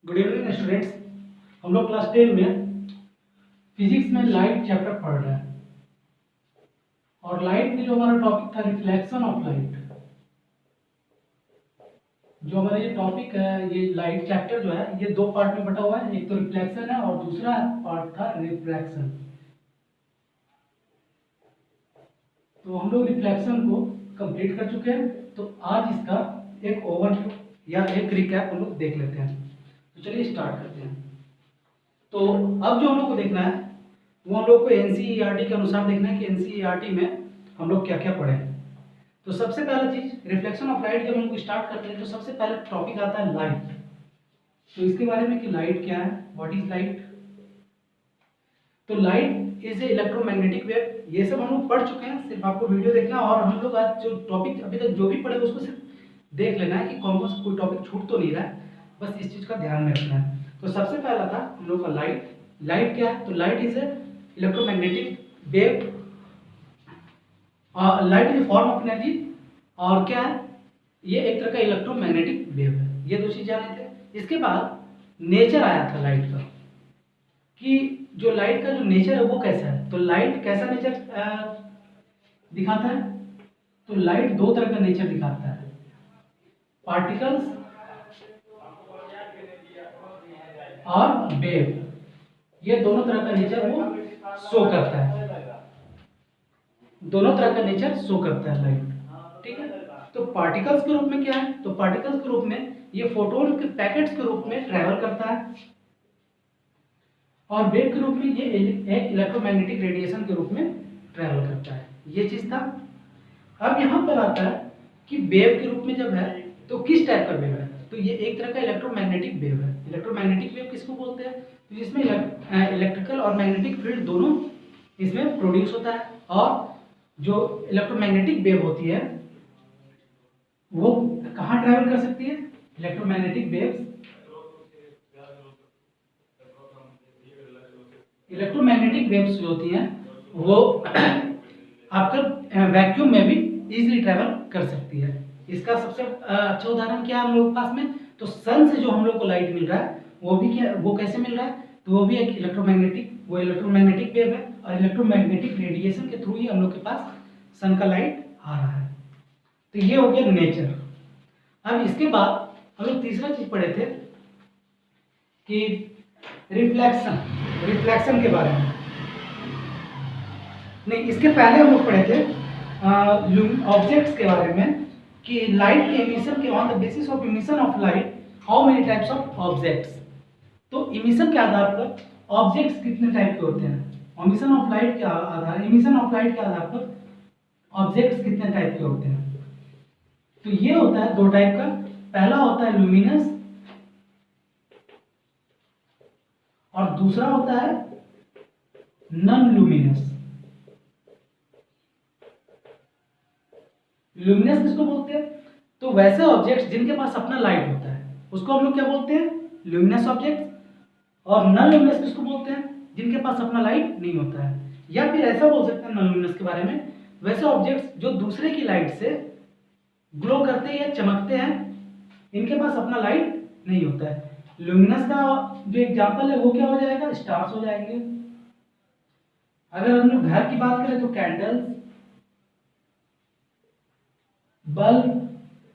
Good evening students. हम लोग class 10 में फिजिक्स में लाइट चैप्टर पढ़ रहे हैं और लाइट में जो हमारा टॉपिक था रिफ्लेक्शन ऑफ लाइट। जो हमारा ये टॉपिक है, ये लाइट चैप्टर जो है ये दो पार्ट में बटा हुआ है। एक तो रिफ्लेक्शन है और दूसरा पार्ट था रिफ्रैक्शन। तो हम लोग रिफ्लेक्शन को कंप्लीट कर चुके हैं। तो आज इसका एक ओवरव्यू या एक रिकैप हम लोग देख लेते हैं। तो चलिए स्टार्ट करते हैं। तो अब जो हम लोग को देखना है वो हम लोग को एनसीईआरटी के अनुसार देखना है कि एनसीईआरटी में हम लोग क्या क्या पढ़े हैं। तो सबसे पहला चीज रिफ्लेक्शन ऑफ लाइट। जब हम लोग स्टार्ट करते हैं तो सबसे पहले टॉपिक आता है लाइट। तो इसके बारे में कि लाइट क्या है, व्हाट इज लाइट। तो light is a electromagnetic wave. ये सब हम लोग पढ़ चुके हैं, सिर्फ आपको वीडियो देखना और हम लोग आज जो टॉपिक अभी तक जो भी पढ़े उसको सिर्फ देख लेना है कि कौन कौन सा कोई टॉपिक छूट तो नहीं रहा है। बस इस चीज का ध्यान में रखना है। तो सबसे पहला था हम लोग का लाइट। लाइट क्या है? तो light is a electromagnetic wave. Light is form of energy. और क्या है? ये एक तरह का इलेक्ट्रोमैग्नेटिक वेव है। ये दो चीज जाने थे। इसके बाद नेचर आया था लाइट का, कि जो लाइट का जो नेचर है वो कैसा है। तो लाइट कैसा नेचर दिखाता है? तो लाइट दो तरह का नेचर दिखाता है, पार्टिकल्स और वेव। ये दोनों तरह का नेचर वो शो करता है। दोनों तरह का नेचर शो करता है लाइट। ठीक है। तो पार्टिकल्स के रूप में क्या है? तो पार्टिकल्स के रूप में ये फोटोन के पैकेट्स के रूप में ट्रैवल करता है और वेव के रूप में ये एक इलेक्ट्रोमैग्नेटिक रेडिएशन के रूप में ट्रैवल करता है। ये चीज था। अब यहाँ पर आता है कि वेव के रूप में जब है तो किस टाइप का वेव है। तो ये एक तरह का इलेक्ट्रोमैग्नेटिक वेव है। इलेक्ट्रोमैग्नेटिक वेव किसको बोलते हैं? तो जिसमें इलेक्ट्रिकल और मैग्नेटिक फील्ड दोनों इसमें प्रोड्यूस होता है। और जो इलेक्ट्रोमैग्नेटिक वेव होती है वो कहाँ ट्रैवल कर सकती है? इलेक्ट्रोमैग्नेटिक वेव्स इलेक्ट्रोमैग्नेटिक वेव्स जो होती हैं वो आपका वैक्यूम में भी इजीली ट्रैवल कर सकती है। इसका सबसे अच्छा उदाहरण क्या है हम लोग के पास में? तो सन से जो हम लोग को लाइट मिल रहा है वो भी क्या, वो कैसे मिल रहा है? तो वो भी एक इलेक्ट्रोमैग्नेटिक वेव है और इलेक्ट्रोमैग्नेटिक रेडिएशन के थ्रू ही हम लोग के पास सन का लाइट आ रहा है। तो ये हो गया नेचर। अब इसके बाद हम लोग तीसरा चीज पढ़े थे कि रिफ्लेक्शन के बारे में। नहीं, इसके पहले हम लोग पढ़े थे ऑब्जेक्ट्स के बारे में कि लाइट के इमिशन के on the basis of emission of light how many types of objects. तो इमिशन के आधार पर ऑब्जेक्ट्स कितने टाइप के होते हैं। इमिशन ऑफ लाइट के आधार पर ऑब्जेक्ट्स कितने टाइप के होते हैं। तो ये होता है दो टाइप का। पहला होता है लुमिनस और दूसरा होता है नॉन लुमिनस। लुमिनस किसको बोलते हैं? तो वैसे ऑब्जेक्ट्स जिनके पास अपना लाइट होता है उसको हम लोग क्या बोलते हैं? Luminous objects. और नॉन लुमिनस किसको बोलते हैं? जिनके पास अपना लाइट नहीं होता है। या फिर ऐसा बोल सकते हैं नॉन लुमिनस के बारे में, वैसे ऑब्जेक्ट्स जो दूसरे की लाइट से ग्लो करते हैं या चमकते हैं, इनके पास अपना लाइट नहीं होता है। लुमिनस का जो एग्जांपल है वो क्या हो जाएगा? स्टार्स हो जाएंगे। अगर हम लोग घर की बात करें तो कैंडल्स, बल्ब,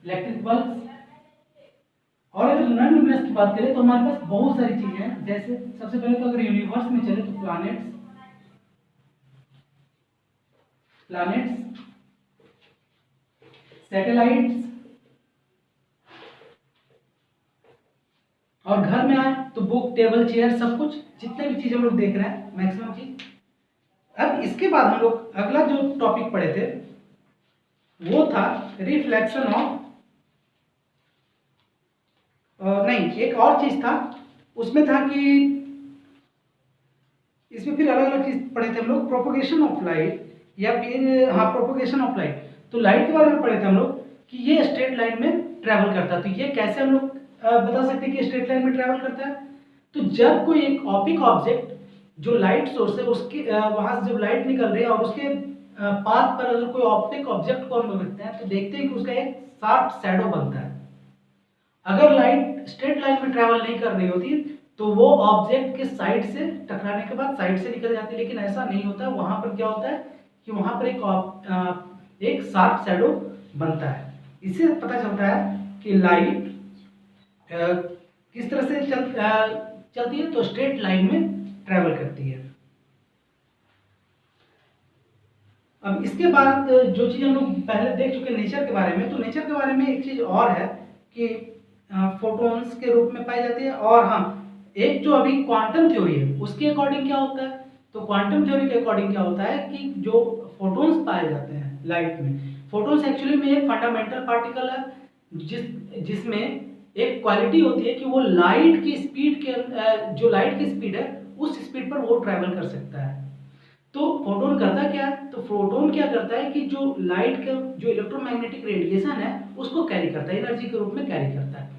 इलेक्ट्रिक बल्ब। और अगर नॉन लुमिनस की बात करें तो हमारे पास बहुत सारी चीजें हैं। जैसे सबसे पहले तो अगर यूनिवर्स में चले तो प्लैनेट्स, सैटेलाइट्स। और घर में आए तो बुक, टेबल, चेयर, सब कुछ जितने भी चीज हम लोग देख रहे हैं मैक्सिमम चीज। अब इसके बाद हम लोग अगला जो टॉपिक पढ़े थे वो था रिफ्लेक्शन ऑफ नहीं, एक और चीज था उसमें था कि इसमें फिर अलग अलग चीज पढ़े थे हम लोग। प्रोपोगेशन ऑफ लाइट या फिर प्रोपोगेशन ऑफ लाइट। तो लाइट के बारे में पढ़े थे हम लोग कि ये स्ट्रेट लाइन में ट्रैवल करता है। तो ये कैसे हम लोग बता सकते हैं कि स्ट्रेट लाइन में ट्रैवल करता है? तो जब कोई एक ऑप्टिक ऑब्जेक्ट जो लाइट सोर्स है उसके वहां से जब लाइट निकल रही है और उसके पाथ पर अगर कोई ऑप्टिक ऑब्जेक्ट को हम लोग रखते हैं तो देखते हैं कि उसका एक शार्प शैडो बनता है। अगर लाइट स्ट्रेट लाइन लाइन में ट्रैवल नहीं कर रही होती तो वो ऑब्जेक्ट के साइड से टकराने के बाद साइड से निकल जाती है, लेकिन ऐसा नहीं होता। वहां पर क्या होता है कि वहां पर एक शार्प शैडो बनता है। इससे पता चलता है कि लाइट किस तरह से चलती है, तो स्ट्रेट लाइन में ट्रैवल करती है। अब इसके बाद जो चीज हम लोग पहले देख चुके नेचर के बारे में, तो नेचर के बारे में एक चीज और है कि फोटॉन्स के रूप में पाई जाती है। और हाँ, एक जो अभी क्वांटम थ्योरी है उसके अकॉर्डिंग क्या होता है, तो क्वांटम थ्योरी के अकॉर्डिंग क्या होता है कि जो फोटॉन्स पाए जाते हैं लाइट में, फोटॉन्स एक्चुअली में एक फंडामेंटल पार्टिकल है जिसमें एक क्वालिटी होती है कि वो लाइट की स्पीड के जो लाइट की स्पीड है उस स्पीड पर वो ट्रैवल कर सकता है। तो फोटोन करता क्या है, तो फोटोन क्या करता है कि जो लाइट का जो इलेक्ट्रोमैग्नेटिक रेडिएशन है उसको कैरी करता है, एनर्जी के रूप में कैरी करता है।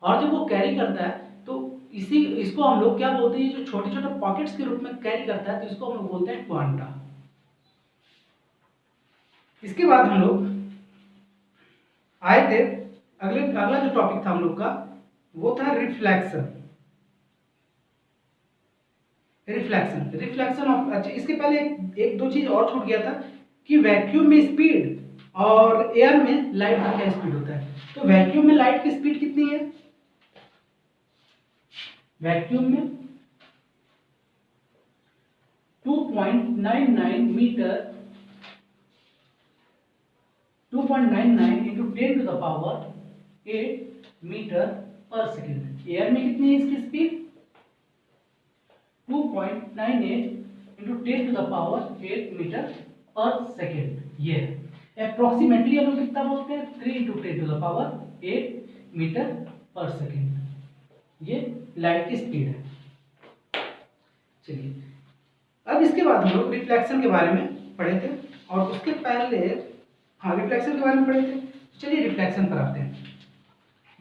और जब वो कैरी करता है तो इसको हम लोग क्या बोलते हैं, जो छोटे छोटे पॉकेट्स के रूप में कैरी करता है, तो इसको हम लोग बोलते हैं क्वांटा। इसके बाद हम लोग आए थे अगला जो टॉपिक था हम लोग का वो था रिफ्लेक्शन ऑफ, अच्छा इसके पहले एक दो चीज और छूट गया था कि वैक्यूम में स्पीड और एयर में लाइट का क्या स्पीड होता है। तो वैक्यूम में लाइट की स्पीड कितनी है, वैक्यूम में 2.99 meter 2.99 into 10 to the power 8 meter per second. Air में कितनी है इसकी speed 2.98 into 10 to the power 8 meter per second. ये अप्रोक्सीमेटली हम लोग कितना बोलते हैं 3 into 10 to the power 8 meter per second. ये लाइट की स्पीड है। चलिए अब इसके बाद हम लोग रिफ्लेक्शन के बारे में पढ़े थे, और उसके पहले रिफ्लेक्शन के बारे में पढ़े थे। चलिए रिफ्लेक्शन पर आते हैं।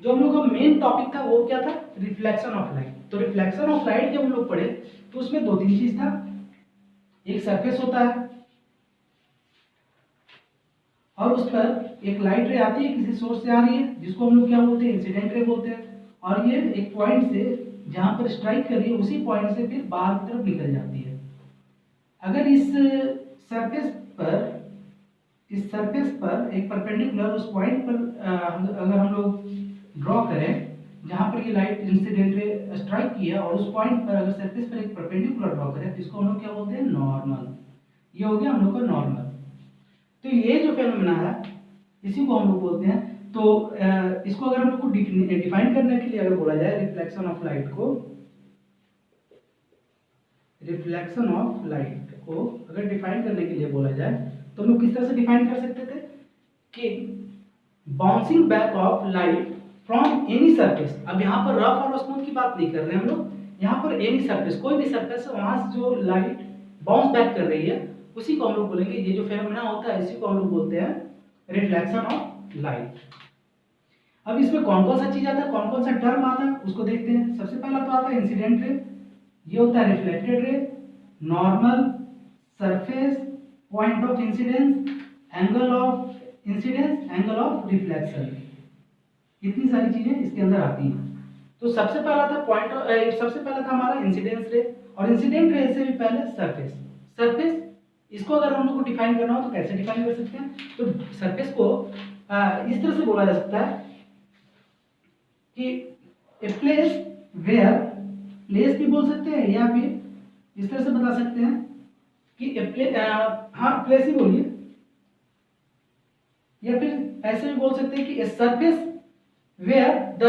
जो हम लोग का मेन टॉपिक था वो क्या था, रिफ्लेक्शन ऑफ लाइट। तो रिफ्लेक्शन ऑफ लाइट जब हम लोग पढ़े तो उसमें दो तीन चीज था, एक सरफेस होता है और उस पर एक लाइट रे आती है, किसी सोर्स से आ रही है जिसको हम लोग क्या बोलते हैं, इंसिडेंट रे बोलते हैं। और ये एक पॉइंट से जहां पर स्ट्राइक कर रही है उसी पॉइंट से फिर बाहर की तरफ निकल जाती है। अगर इस सरफेस पर एक परपेंडिकुलर उस पॉइंट पर अगर हम लोग ड्रॉ करें जहां पर ये लाइट इंसिडेंट रे स्ट्राइक की है, और उस पॉइंट पर अगर सरफेस पर एक परपेंडिकुलर ड्रॉ करें तो इसको हम लोग क्या बोलते हैं, नॉर्मल। ये हो गया हम लोग का नॉर्मल। तो ये जो फेनोमेना है इसी को हम लोग बोलते हैं। तो इसको अगर हम लोग को डिफाइन करने के लिए अगर बोला जाए रिफ्लेक्शन ऑफ लाइट को अगर डिफाइन करने के लिए बोला जाए तो हम लोग किस तरह से डिफाइन कर सकते थे कि bouncing back of light from any surface. अब यहाँ पर रफ और स्मूथ की बात नहीं कर रहे हैं हम लोग, यहाँ पर एनी सरफेस, कोई भी सरफेस वहां से जो लाइट बाउंस बैक कर रही है उसी को हम लोग बोलेंगे, ये जो फेनोमेना होता है इसी को हम लोग बोलते हैं रिफ्लेक्शन ऑफ लाइट। अब इसमें कौन कौन सा चीज आता है, कौन कौन सा टर्म आता है उसको देखते हैं। सबसे पहला तो आता है इंसिडेंट रे, ये होता है reflected ray, normal, surface, point of incidence, angle of incidence, angle of reflection. इतनी सारी चीजें इसके अंदर आती हैं। तो सबसे पहला था हमारा इंसिडेंस रे, और इंसिडेंट रे से भी पहले सरफेस इसको अगर हम लोग को डिफाइन करना हो तो कैसे डिफाइन कर सकते हैं, तो सरफेस को इस तरह से बोला जा सकता है कि ए प्लेस वेयर, प्लेस भी बोल सकते हैं या फिर इस तरह से बता सकते हैं कि प्लेस ही बोलिए, या फिर ऐसे भी बोल सकते हैं कि a surface where the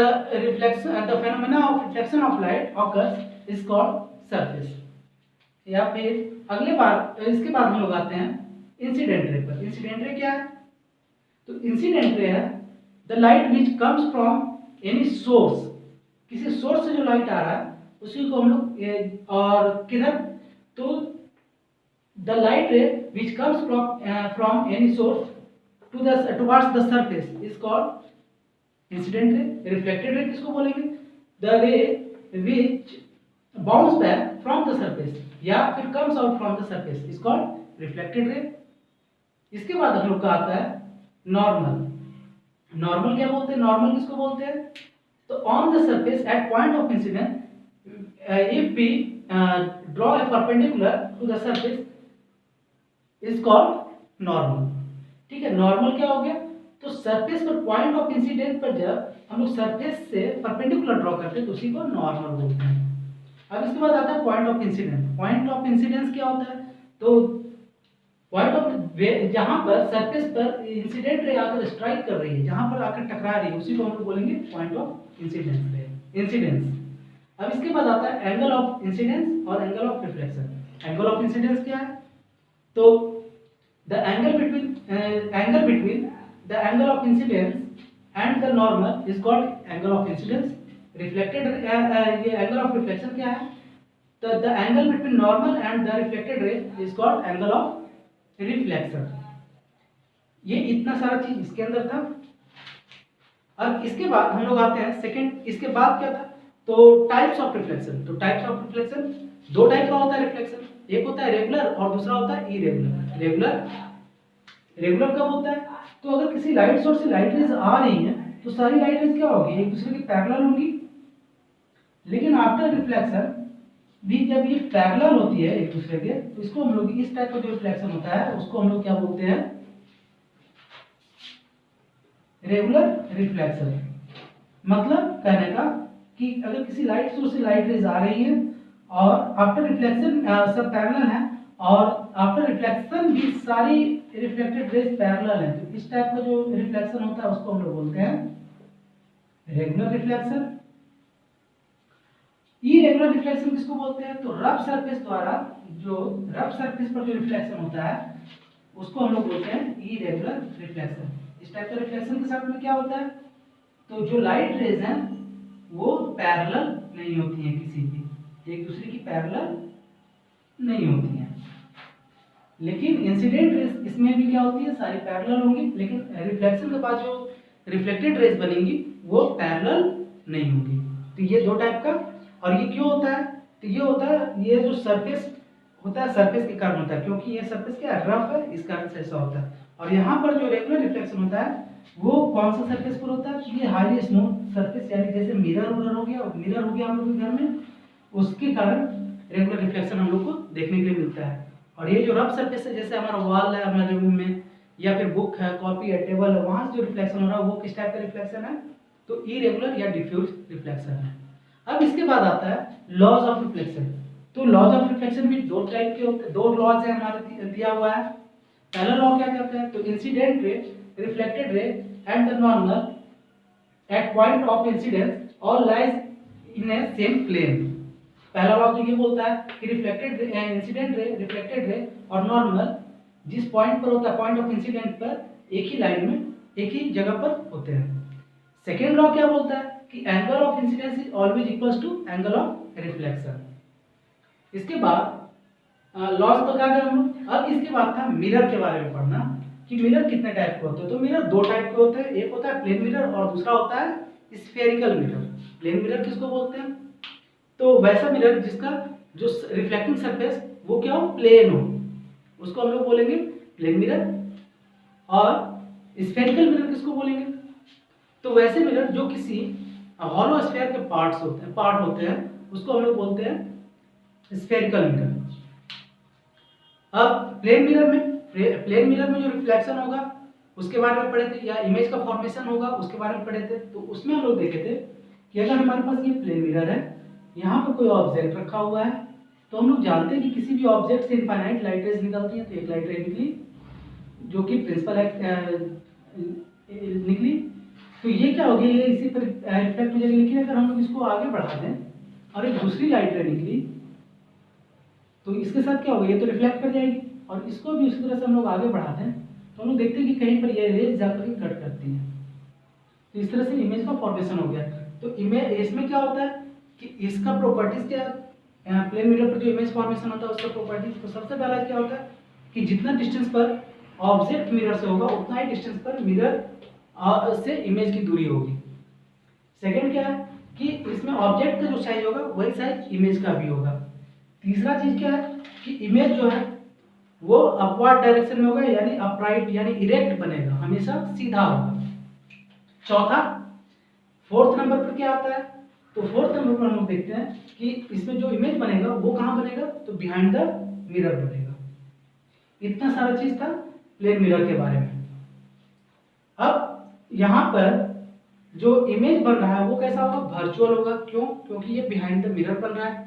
phenomena of reflection of light occurs is called surface. या फिर इसके बाद हम लोग आते हैं इंसिडेंट रे पर। इंसिडेंट रे क्या है, तो इंसिडेंट रे है the light which comes from any source, किसी सोर्स से जो लाइट आ रहा है उसी को हम लोग, और किधर, तो द लाइट रे which comes from any source towards the surface is called incident ray. Reflected रे किसको बोलेंगे, द रे विच bounce back from the surface या फिर comes out from the surface is called reflected ray. इसके बाद हम लोग का आता है नॉर्मल। नॉर्मल क्या बोलते हैं, नॉर्मल किसको बोलते हैं, तो on the surface at point of incidence if we draw a perpendicular to the surface is called normal. ठीक है, नॉर्मल क्या हो गया, तो सरफेस पर पॉइंट ऑफ इंसिडेंस पर जब हम लोग सरफेस से परपेंडिकुलर ड्रॉ करते हैं तो उसी को नॉर्मल बोलते हैं। अब इसके बाद आता है point of incidence. Point of incidence क्या होता है, तो पॉइंट ऑफ जहां पर सरफेस पर इंसिडेंट रे आकर स्ट्राइक कर रही है, जहां पर आकर टकरा रही है, उसी को हम लोग बोलेंगे पॉइंट ऑफ इंसिडेंस रे, इंसिडेंस। अब इसके बाद आता है एंगल ऑफ इंसिडेंस और angle of reflection. Angle of incidence क्या है, तो the angle between the angle of incidence and the normal is called angle of incidence. Reflected ये एंगल ऑफ रिफ्लेक्शन क्या है, तो the angle between normal and the reflected ray is called angle of reflection. ये इतना सारा चीज इसके अंदर था। अब इसके बाद हम लोग आते हैं सेकंड, इसके बाद क्या था, तो टाइप्स ऑफ रिफ्लेक्शन। तो टाइप्स ऑफ रिफ्लेक्शन दो टाइप का होता है रिफ्लेक्शन, एक होता है रेगुलर और दूसरा होता है इरेगुलर। रेगुलर कब होता है, तो अगर किसी लाइट सोर्स से लाइट रेज आ रही है तो सारी लाइट रेज क्या होगी, एक दूसरे के पैरेलल होंगी। लेकिन आफ्टर रिफ्लेक्शन भी जब ये पैरेलल होती है एक दूसरे के, तो इसको हम लोग इस टाइप का जो रिफ्लेक्शन होता है उसको हम लोग क्या बोलते हैं, रेगुलर रिफ्लेक्शन। मतलब कहने का कि अगर किसी लाइट सोर्स से लाइट रेज आ रही है और आफ्टर रिफ्लेक्शन सब पैरेलल है और आफ्टर रिफ्लेक्शन भी सारी रिफ्लेक्टेड रेज पैरेलल है, तो इस टाइप का जो रिफ्लेक्शन होता है उसको हम लोग बोलते हैं रेगुलर रिफ्लेक्शन। इरेगुलर रिफ्लेक्शन किसको बोलते हैं, तो रफ सरफेस द्वारा जो रफ सरफेस पर जो रिफ्लेक्शन होता है उसको हम लोग बोलते हैं इरेगुलर रिफ्लेक्शन। इस टाइप का रिफ्लेक्शन के साथ में क्या होता है, तो जो लाइट रेज हैं वो पैरेलल नहीं होती हैं, किसी भी एक दूसरे की पैरेलल नहीं होती हैं। लेकिन इंसिडेंट रेज इसमें भी क्या होती है, सारी पैरेलल होंगी, लेकिन रिफ्लेक्शन के बाद जो रिफ्लेक्टेड रेज बनेंगी वो पैरेलल नहीं होगी। तो ये दो टाइप का। और ये क्यों होता है, तो ये होता है, ये जो सरफेस होता है सरफेस के कारण होता है, क्योंकि ये सरफेस क्या है, रफ है, इस कारण से ऐसा होता है। और यहाँ पर जो रेगुलर रिफ्लेक्शन होता है वो कौन सा सरफेस पर होता है, ये हाईली स्मूथ सरफेस, यानी जैसे मिरर हो गया हम लोग के घर में, उसके कारण रेगुलर रिफ्लेक्शन हम लोग को देखने के लिए मिलता है। और ये जो रफ सरफेस है, जैसे हमारा वॉल है हमारे रूम में, या फिर बुक है, कॉपी है, टेबल है, वहां से जो रिफ्लेक्शन हो रहा है वो किस टाइप का रिफ्लेक्शन है, तो इरेगुलर या डिफ्यूज रिफ्लेक्शन है। अब इसके बाद आता है लॉज ऑफ रिफ्लेक्शन। तो लॉज ऑफ रिफ्लेक्शन भी दो टाइप के होते हैं, दो लॉज है हमारे दिया हुआ है। पहला लॉ क्या कहता है, तो incident ray, reflected ray and the normal at point of incidence all lies in a same plane. पहला लॉ तो ये बोलता है कि रिफ्लेक्टेड इंसिडेंट रे, रिफ्लेक्टेड रे और नॉर्मल जिस पॉइंट पर होता है, पॉइंट ऑफ इंसिडेंट पर एक ही लाइन में एक ही जगह पर होते हैं। सेकेंड लॉ क्या बोलता है कि angle of incidence is always equals to angle of reflection. इसके बाद लॉस तो क्या करें हम लोग। अब इसके बाद था मिरर के बारे में पढ़ना कि मिरर कितने टाइप के होते हैं। तो मिरर दो टाइप के होते हैं, एक होता है प्लेन मिरर और दूसरा होता है स्फेरिकल मिरर। प्लेन मिरर किसको बोलते हैं, तो वैसा मिरर जिसका जो रिफ्लेक्टिंग सरफेस वो क्या हो, प्लेन हो, उसको हम लोग बोलेंगे प्लेन मिरर। और स्फेरिकल मिरर किसको बोलेंगे, तो वैसे मिरर जो किसी हॉलो स्फीयर के पार्ट होते हैं उसको हम लोग बोलते हैं स्फेरिकल मिरर। अब प्लेन मिरर में जो रिफ्लेक्शन होगा उसके बारे में पढ़े थे, या इमेज का फॉर्मेशन होगा उसके बारे में पढ़े थे। तो उसमें हम लोग देखे थे कि अगर हमारे पास ये प्लेन मिरर है, यहाँ पर कोई ऑब्जेक्ट रखा हुआ है, तो हम लोग जानते हैं कि किसी भी ऑब्जेक्ट से इनफाइनाइट लाइट रेज निकलती है। तो एक लाइट रेज निकली जो कि प्रिंसिपल निकली, तो ये क्या होगी, ये इसी पर रिफ्लेक्ट हो जाएगी। लेकिन अगर हम लोग इसको आगे बढ़ा दें और एक दूसरी लाइट रे निकली तो इसके साथ क्या होगा, ये तो रिफ्लेक्ट कर जाएगी। और इसको भी उसी तरह से हम लोग आगे बढ़ा दें तो हम लोग देखते हैं कि कहीं पर ये रेज जाकर के कट करती है। तो इस तरह से इमेज का फॉर्मेशन हो गया। तो इमेज इसमें क्या होता है कि इसका प्रॉपर्टीज क्या, प्लेन मिरर पर जो इमेज फॉर्मेशन होता है उसका प्रॉपर्टीज, तो सबसे पहला क्या होता है कि जितना डिस्टेंस पर ऑब्जेक्ट मिरर से होगा उतना ही डिस्टेंस पर मिरर से इमेज की दूरी होगी। सेकंड क्या है कि इसमें ऑब्जेक्ट का जो साइज होगा वही साइज इमेज का भी होगा। तीसरा चीज क्या है कि इमेज जो है वो अपवर्ड डायरेक्शन में होगा, यानी अपराइट यानी इरेक्ट बनेगा, हमेशा सीधा होगा। चौथा फोर्थ नंबर पर क्या आता है? तो फोर्थ नंबर पर हम लोग देखते हैं कि इसमें जो इमेज बनेगा वो कहाँ बनेगा? तो बिहाइंड द मिरर बनेगा। इतना सारा चीज था प्लेन मिरर के बारे में। अब यहाँ पर जो इमेज बन रहा है वो कैसा होगा? वर्चुअल होगा। क्यों? क्योंकि ये बिहाइंड द मिरर बन रहा है।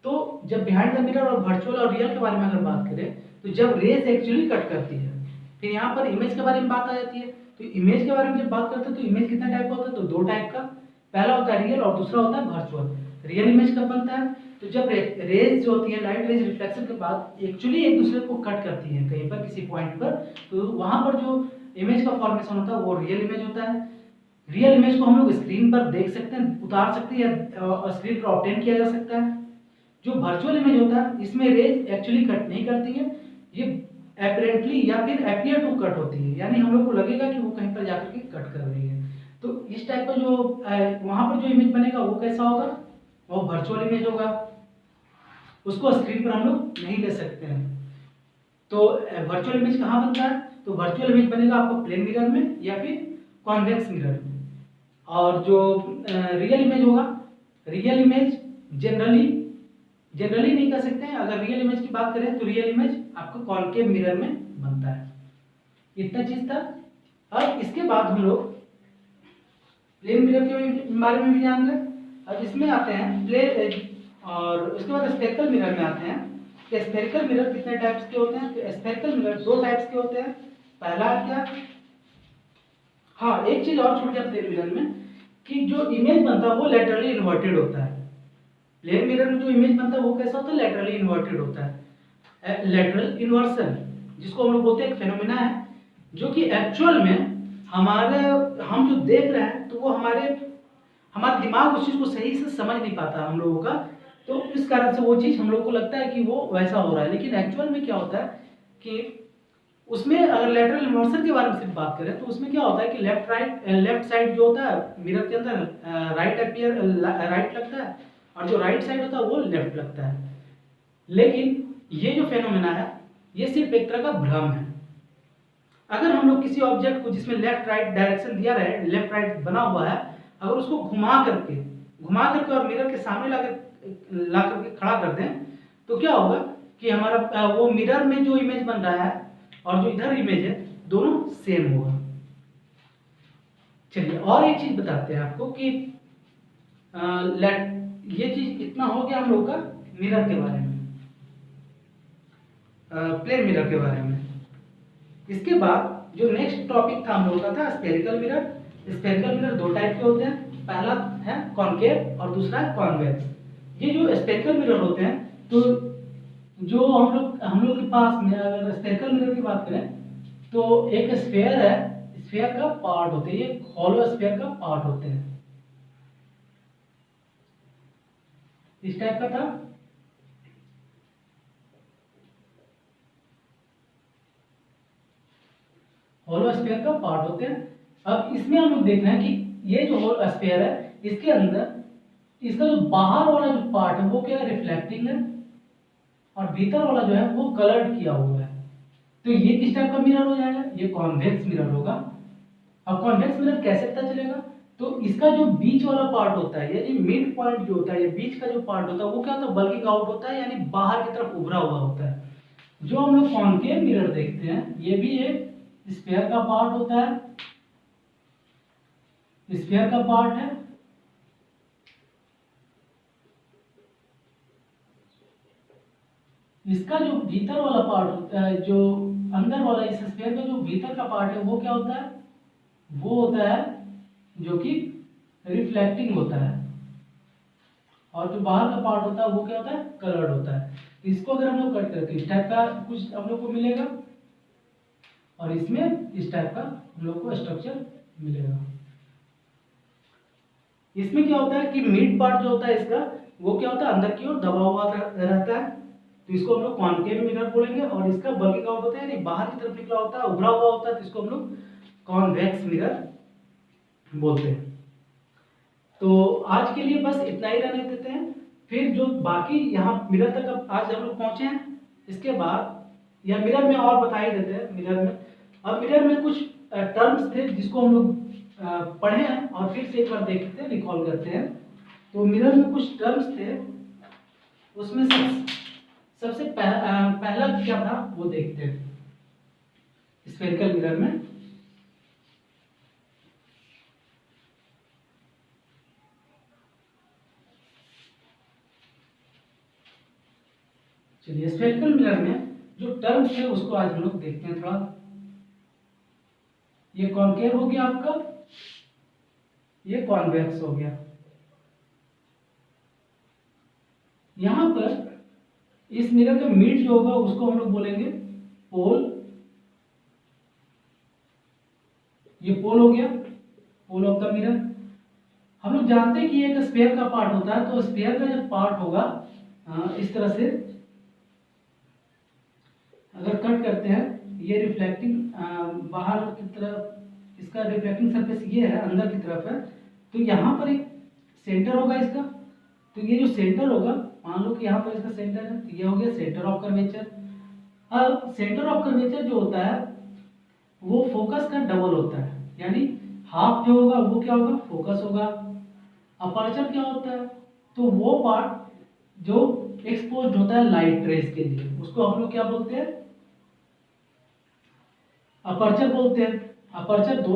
तो जब बिहाइंड द मिरर और वर्चुअल और रियल के बारे में अगर बात करें तो जब रेज एक्चुअली कट करती है, फिर यहाँ पर इमेज के बारे में बात आ जाती है। तो इमेज के बारे में जब बात करते हैं तो इमेज कितने टाइप का होता है? तो दो टाइप का। पहला होता है रियल और दूसरा होता है वर्चुअल। रियल इमेज कब बनता है? तो जब रेज जो होती है, लाइट रेज रिफ्लेक्शन के बाद एक्चुअली एक दूसरे को कट करती है कहीं पर किसी पॉइंट पर, तो वहां पर जो इमेज का फॉर्मेशन होता है वो रियल इमेज होता है। रियल इमेज को हम लोग स्क्रीन पर देख सकते हैं, उतार सकते हैं या स्क्रीन पर ऑब्टेन किया जा सकता है। जो वर्चुअल इमेज होता है इसमें रेज एक्चुअली कट नहीं करती है, ये एपरेंटली या फिर अपीयर टू कट होती है, यानी हम लोग को लगेगा कि वो कहीं पर जाकर के कट कर रही है। तो इस टाइप का जो वहां पर जो इमेज बनेगा वो कैसा होगा? वो वर्चुअल इमेज होगा। उसको स्क्रीन पर हम लोग नहीं ले सकते हैं। तो वर्चुअल इमेज कहाँ बनता है? तो वर्चुअल इमेज बनेगा आपको प्लेन मिरर में या फिर कॉन्वेक्स मिरर में। और जो रियल इमेज होगा, रियल इमेज जनरली नहीं कर सकते हैं। अगर रियल इमेज की बात करें तो रियल इमेज आपको कॉनकेव मिरर में बनता है। इतना चीज था। अब इसके बाद हम लोग प्लेन मिरर के बारे में भी जानेंगे। अब इसमें आते हैं प्लेन, और उसके बाद स्फेरिकल मिरर में आते हैं कि स्फेरिकल मिरर कितने टाइप्स के होते हैं? तो स्फेरिकल मिरर दो टाइप्स के होते हैं। पहला क्या? हाँ, एक चीज और छूट गया प्लेन मिरर में कि जो इमेज बनता है वो लेटरली इन्वर्टेड होता है। प्लेन मिरर में जो इमेज बनता है वो कैसा होता है? लेटरली इन्वर्टेड होता है। लेटरल इन्वर्सन जिसको हम लोग बोलते हैं एक फेनोमेना है, जो कि एक्चुअल में हमारे हम जो देख रहे हैं तो वो हमारा दिमाग उस चीज को सही से समझ नहीं पाता हम लोगों का। तो इस कारण से वो चीज हम लोग को लगता है कि वो वैसा हो रहा है, लेकिन एक्चुअल में क्या होता है कि उसमें अगर लेटरल इन्वर्सन के बारे में सिर्फ बात करें तो उसमें क्या होता है कि लेफ्ट साइड जो होता है मिरर के अंदर राइट लगता है, और जो राइट साइड होता है वो लेफ्ट लगता है। लेकिन ये जो फेनोमेना है ये सिर्फ एक तरह का भ्रम है। अगर हम लोग किसी ऑब्जेक्ट को जिसमें लेफ्ट राइट डायरेक्शन दिया रहे, लेफ्ट राइट बना हुआ है, अगर उसको घुमा करके और मिरर के सामने ला करके खड़ा कर दें तो क्या होगा कि हमारा वो मिरर में जो इमेज बन रहा है और जो इधर इमेज है दोनों सेम होगा। चलिए और एक चीज बताते हैं आपको कि ये चीज इतना हो गया हम लोग का मिरर के बारे में, प्लेन मिरर के बारे में। इसके बाद जो नेक्स्ट टॉपिक था हम लोगों का था स्फेरिकल मिरर। स्फेरिकल मिरर दो टाइप के होते हैं, पहला है कॉनकेव और दूसरा है कॉन्वेक्स। ये जो स्फेरिकल मिरर होते हैं तो जो हम लोग के पास में अगर स्फेरिकल मिरर की बात करें तो एक स्फेयर है, स्फेयर का पार्ट होते हैं, ये हॉलो स्फेयर का पार्ट होते हैं, इस टाइप का था। हॉलो स्फेयर का पार्ट होते हैं। अब इसमें हम लोग देख रहे हैं कि ये जो हॉलो स्फेयर है इसके अंदर इसका जो बाहर वाला जो पार्ट है वो क्या है? रिफ्लेक्टिंग है, और भीतर वाला जो है वो कलर्ड किया हुआ है। तो ये किस टाइप का मिरर हो जाएगा? ये कॉन्वेक्स मिरर होगा। अब कॉन्वेक्स मिरर कैसे पता चलेगा? तो इसका जो बीच वाला पार्ट होता है, यानी मिड पॉइंट जो होता है, ये बीच का जो पार्ट होता है वो क्या होता है? बल्किंग आउट होता है, यानी बाहर की तरफ उभरा हुआ होता है। जो हम लोग कॉन्केव मिरर देखते हैं ये भी एक स्फीयर का पार्ट होता है, स्फीयर का पार्ट है। इसका जो भीतर वाला पार्ट होता है, जो अंदर वाला इस स्फीयर का जो भीतर का पार्ट है वो क्या होता है? वो होता है जो कि रिफ्लेक्टिंग होता है, और जो बाहर का पार्ट होता है वो क्या होता है? कलर्ड होता है। इसको अगर हम लोग कट करके इस टाइप का कुछ हम लोग को मिलेगा, और इसमें इस टाइप का हम लोग को स्ट्रक्चर मिलेगा। इसमें क्या होता है कि मिड पार्ट जो होता है इसका वो क्या होता है? अंदर की ओर दबा हुआ रहता है, तो इसको हम लोग कॉन्केव मिरर बोलेंगे। और इसका बल्किंग आउट होता है, यानी बाहर की तरफ निकला होता है, उभरा हुआ होता है, तो इसको हम लोग कॉन्वेक्स मिरर बोलते हैं। तो आज के लिए बस इतना ही रहने देते हैं। फिर जो बाकी यहाँ मिरर तक अब आज हम लोग पहुंचे हैं, इसके बाद या मिरर में और बता ही देते हैं। मिरर में अब मिरर में कुछ टर्म्स थे जिसको हम लोग पढ़े हैं और फिर से एक बार देखते हैं, रिकॉल करते हैं। तो मिरर में कुछ टर्म्स थे, उसमें सबसे पहला क्या था वो देखते हैं स्फेरिकल मिरर में। चलिए, स्फेरिकल मिरर में जो टर्म्स है उसको आज हम लोग देखते हैं थोड़ा। ये कॉनकेव हो गया आपका, ये कॉन्वेक्स हो गया। यहां पर इस मिरर का मिड जो होगा उसको हम लोग बोलेंगे पोल। ये पोल हो गया, पोल ऑफ द मिरर। हम लोग जानते हैं कि एक स्फीयर का पार्ट होता है, तो स्फीयर का जब पार्ट होगा इस तरह से अगर कट करते हैं, ये रिफ्लेक्टिंग बाहर की तरफ, इसका रिफ्लेक्टिंग सरफेस ये है, अंदर की तरफ है। तो यहाँ पर एक सेंटर होगा इसका। तो ये जो सेंटर होगा, मान लो कि यहाँ पर इसका सेंटर है, तो ये हो गया सेंटर ऑफ कर्वेचर। अब सेंटर ऑफ कर्वेचर जो होता है वो फोकस का डबल होता है, यानी हाफ जो होगा वो क्या होगा, फोकस होगा। अपर्चर क्या होता है, तो वो पार्ट जो एक्सपोज्ड होता है लाइट रेज के लिए, उसको हम लोग क्या बोलते हैं, अपर्चर बोलते हैं। अपर्चर दो।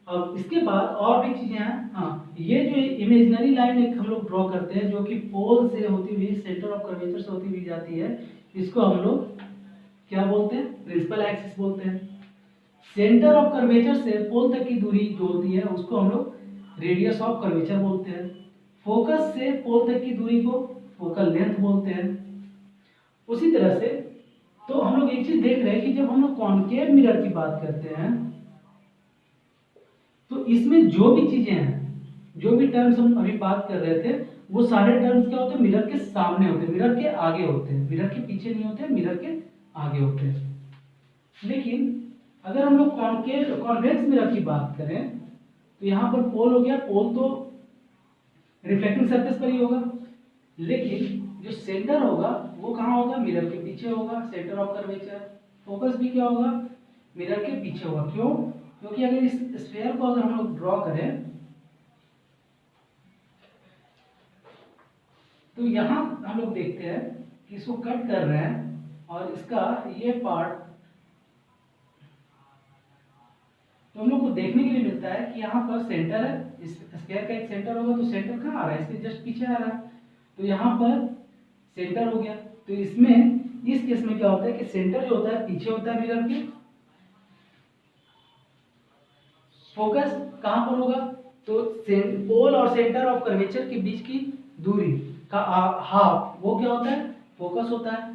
अब इसके बाद और भी चीजें हैं। हाँ, ये जो इमेजिनरी लाइन एक हम लोग ड्रॉ करते हैं जो कि पोल से होती हुई सेंटर ऑफ कर्वेचर से होती हुई जाती है, इसको हम लोग क्या बोलते हैं, प्रिंसिपल एक्सिस बोलते हैं। सेंटर ऑफ कर्वेचर से पोल तक की दूरी जो होती है उसको हम लोग रेडियस ऑफ कर्वेचर बोलते हैं। फोकस से पोल तक की दूरी को फोकल लेंथ बोलते हैं। उसी तरह से तो हम लोग एक चीज देख रहे हैं कि जब हम लोग कॉनकेव मिरर की बात करते हैं तो इसमें जो भी चीजें हैं, जो भी टर्म्स हम अभी बात कर रहे थे, वो सारे टर्म्स क्या होते हैं, मिरर के सामने होते हैं, मिरर के आगे होते हैं, मिरर के पीछे नहीं होते, मिरर के आगे होते हैं। लेकिन अगर हम लोग कॉनकेव कॉन्वेक्स मिरर की बात करें तो यहाँ पर पोल हो गया, पोल तो रिफ्लेक्टिंग सरफेस पर ही होगा, लेकिन जो सेंटर होगा वो कहाँ होगा, मिरर के पीछे होगा, सेंटर ऑफ कर्वेचर। फोकस भी क्या होगा, मिरर के पीछे होगा। क्यों? क्योंकि अगर इस स्फीयर को अगर हम लोग ड्रॉ करें तो यहाँ हम लोग देखते हैं कि इसको कट कर रहे हैं और इसका ये पार्ट तो हम लोग को देखने के लिए मिलता है कि यहाँ पर सेंटर है, इस स्फीयर का एक सेंटर होगा, तो सेंटर कहाँ आ रहा है, इसके जस्ट पीछे आ रहा है। तो यहाँ पर सेंटर हो गया। तो इसमें इस केस में क्या होता है कि सेंटर जो होता है पीछे होता है मिरर के, फोकस कहाँ पर होगा, तो पोल और सेंटर ऑफ कर्वेचर के बीच की दूरी का हाफ वो क्या होता है, फोकस होता है।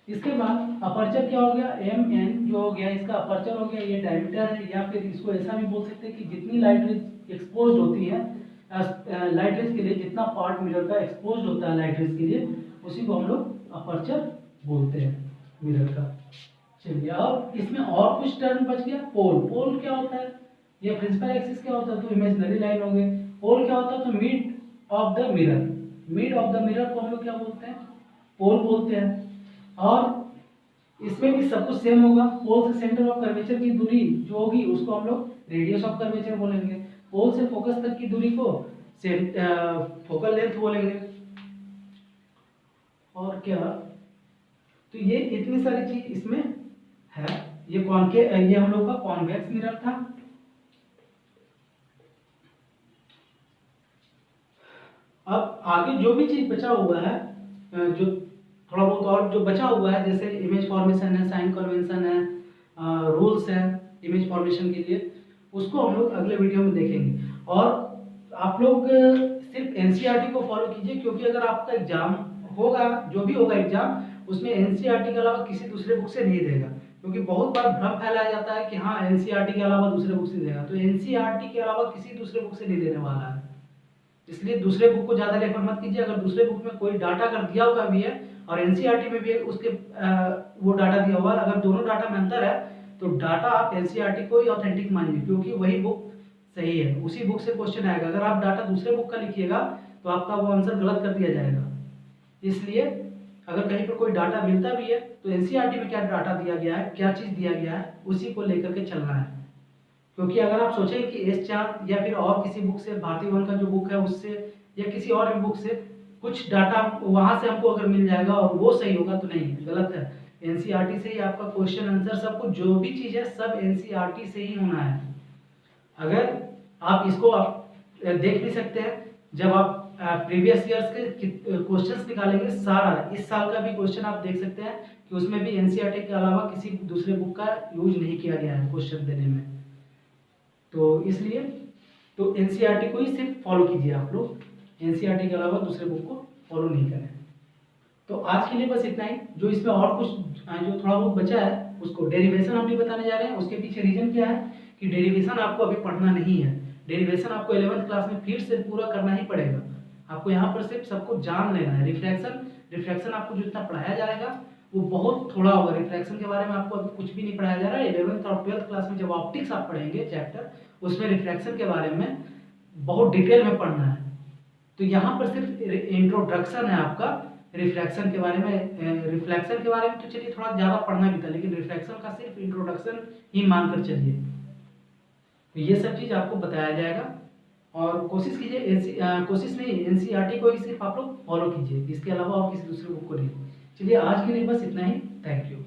इसके बाद अपर्चर क्या हो गया, एम एन जो हो गया, इसका अपर्चर हो गया, ये डायमीटर है। या फिर इसको ऐसा भी बोल सकते हैं कि जितनी लाइट रेज एक्सपोज होती है लाइट रेज के लिए, जितना पार्ट मिरर का एक्सपोज होता है लाइट रेज के लिए, उसी को हम लोग अपर्चर बोलते हैं मिरर का। चलिए, अब इसमें और कुछ टर्म बच गया। पोल, पोल क्या होता है, ये प्रिंसिपल एक्सिस क्या होता है, तो इमेजिनरी लाइन हो गई। पोल क्या होता है, तो mid of the mirror, mid of the mirror को हम लोग क्या बोलते हैं, पोल बोलते हैं। और इसमें भी सब कुछ सेम होगा। पोल से सेंटर ऑफ कर्वेचर की दूरी जो होगी उसको हम लोग रेडियस ऑफ कर्वेचर बोलेंगे। पोल से फोकस तक की दूरी को फोकल लेंथ बोलेंगे। और क्या, तो ये इतनी सारी चीज इसमें है। ये ये हम लोग का कॉन्वेक्स मिरर था। अब आगे जो भी चीज बचा हुआ है, जो थोड़ा बहुत और जो बचा हुआ है, जैसे इमेज फॉर्मेशन है, साइन कन्वेंशन है, रूल्स है इमेज फॉर्मेशन के लिए, उसको हम लोग अगले वीडियो में देखेंगे। और आप लोग सिर्फ एनसीईआरटी को फॉलो कीजिए, क्योंकि अगर आपका एग्जाम होगा, जो भी होगा एग्जाम, उसमें एनसीईआरटी के अलावा किसी दूसरे बुक से नहीं देगा। क्योंकि बहुत बार भ्रम फैलाया जाता है कि हाँ एनसीईआरटी के अलावा दूसरे बुक से देगा, तो एनसीईआरटी के अलावा किसी दूसरे बुक से नहीं देने वाला है। इसलिए दूसरे बुक को ज़्यादा रेफर मत कीजिए। अगर दूसरे बुक में कोई डाटा अगर दिया हुआ भी है और एनसीईआरटी में भी उसके वो डाटा दिया हुआ है, अगर दोनों डाटा में अंतर है तो डाटा आप एनसीईआरटी को ही ऑथेंटिक मानिए, क्योंकि वही बुक सही है, उसी बुक से क्वेश्चन आएगा। अगर आप डाटा दूसरे बुक का लिखिएगा तो आपका वो आंसर गलत कर दिया जाएगा। इसलिए अगर कहीं पर कोई डाटा मिलता भी है तो एनसीईआरटी में क्या डाटा दिया गया है, क्या चीज़ दिया गया है, उसी को लेकर के चलना है। क्योंकि अगर आप सोचें कि एस चांद या फिर और किसी बुक से, भारती भवन का जो बुक है उससे या किसी और भी बुक से कुछ डाटा वहाँ से हमको अगर मिल जाएगा और वो सही होगा, तो नहीं, गलत है। एनसीईआरटी से ही आपका क्वेश्चन आंसर सब कुछ जो भी चीज़ है सब एनसीईआरटी से ही होना है। अगर आप इसको आप देख भी सकते हैं, जब आप प्रीवियस ईयर्स के क्वेश्चंस निकालेंगे, सारा इस साल का भी क्वेश्चन आप देख सकते हैं कि उसमें भी एनसीईआरटी के अलावा किसी दूसरे बुक का यूज नहीं किया गया है क्वेश्चन देने में। तो इसलिए तो एनसीईआरटी को ही सिर्फ फॉलो कीजिए आप लोग, एनसीईआरटी के अलावा दूसरे बुक को फॉलो नहीं करें। तो आज के लिए बस इतना ही। जो इसमें और कुछ जो थोड़ा बहुत बचा है उसको डेरिवेशन हम नहीं बताने जा रहे हैं। उसके पीछे रीजन क्या है कि डेरिवेशन आपको अभी पढ़ना नहीं है। डेरिवेशन आपको 11th क्लास में फिर से पूरा करना ही पड़ेगा। आपको यहाँ पर सिर्फ सब कुछ जान लेना है। रिफ्रैक्शन आपको जितना पढ़ाया जाएगा वो बहुत थोड़ा होगा। रिफ्रैक्शन के बारे में आपको अभी कुछ भी नहीं पढ़ाया जा रहा है। 11th और 12th क्लास में जब ऑप्टिक्स आप पढ़ेंगे चैप्टर, उसमें रिफ्रैक्शन के बारे में बहुत डिटेल में पढ़ना है। तो यहाँ पर सिर्फ इंट्रोडक्शन है आपका रिफ्रैक्शन के बारे में। रिफ्लेक्शन के बारे में तो चलिए थोड़ा ज़्यादा पढ़ना भी था, लेकिन रिफ्रैक्शन का सिर्फ इंट्रोडक्शन ही मानकर चलिए। तो ये सब चीज़ आपको बताया जाएगा और कोशिश कीजिए कोशिश नहीं, एनसीईआरटी को ही सिर्फ आप लोग फॉलो कीजिए, इसके अलावा और किसी दूसरे बुक को नहीं। चलिए आज के लिए बस इतना ही। Thank you.